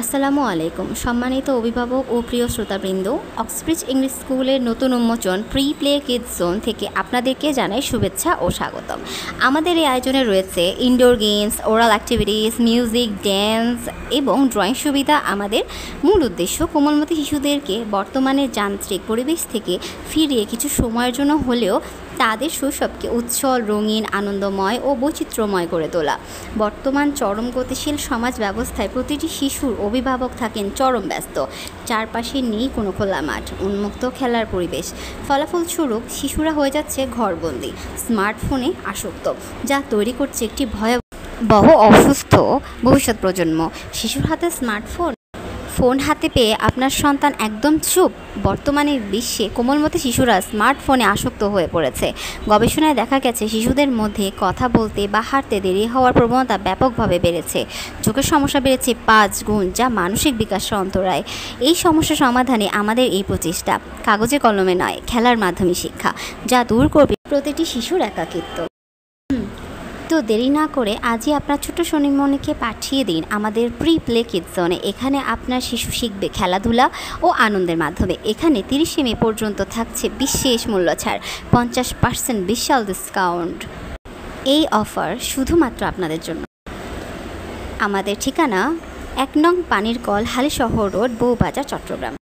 আসসালামু আলাইকুম সম্মানিত অভিভাবক ও প্রিয় শ্রোতাবৃন্দ, অক্সব্রিজ ইংলিশ স্কুলের নতুন উন্মোচন প্রি প্লে কিডস জোন থেকে আপনাদেরকে জানাই শুভেচ্ছা ও স্বাগতম। আমাদের এই আয়োজনে রয়েছে indoor games, oral activities, music, dance এবং ড্রয়িং সুবিধা। আমাদের মূল উদ্দেশ্য কোমলমতি শিশুদেরকে বর্তমানের যান্ত্রিক পরিবেশ থেকে ফিরিয়ে কিছু সময়ের জন্য হলেও তাদের শৈশবকে উজ্জ্বল, রঙিন, আনন্দময় ও বৈচিত্র্যময় করে তোলা। বর্তমান চরম গতিশীল সমাজ ব্যবস্থায় প্রতিটি শিশুর অভিভাবক থাকেন চরম ব্যস্ত। চারপাশে নেই কোনো খোলা মাঠ, উন্মুক্ত খেলার পরিবেশ। ফলাফলস্বরূপ শিশুরা হয়ে যাচ্ছে ঘরবন্দি, স্মার্টফোনে আসক্ত, যা তৈরি করছে একটি ভয়াবহ অসুস্থ ভবিষ্যৎ প্রজন্ম। শিশুর হাতে ফোন হাতে পেয়ে আপনার সন্তান একদম চুপ। বর্তমানে বিশ্বে কোমলমতি শিশুরা স্মার্টফোনে আসক্ত হয়ে পড়েছে। গবেষণায় দেখা গেছে শিশুদের মধ্যে কথা বলতে বা হাঁটতে দেরি হওয়ার প্রবণতা ব্যাপকভাবে বেড়েছে। চোখের সমস্যা বেড়েছে 5 গুণ, যা মানসিক বিকাশের অন্তরায়। এই সমস্যা সমাধানে আমাদের এই প্রচেষ্টা কাগজে কলমে নয়, খেলার মাধ্যমে শিক্ষা, যা দূর করবে প্রতিটি শিশুর একাকিত্ব। তো দেরি না করে আজই আপনার ছোট সোনিমণিকে পাঠিয়ে দিন আমাদের প্রি প্লে কিডস জোনে। এখানে আপনার শিশু শিখবে খেলাধুলা ও আনন্দের মাধ্যমে। এখানে 30 মে পর্যন্ত থাকছে বিশেষ মূল্য ছাড়, 50% বিশাল ডিসকাউন্ট। এই অফার শুধুমাত্র আপনাদের জন্য। আমাদের ঠিকানা 1 নং পানির কল, হালিশহর রোড, বউবাজার, চট্টগ্রাম।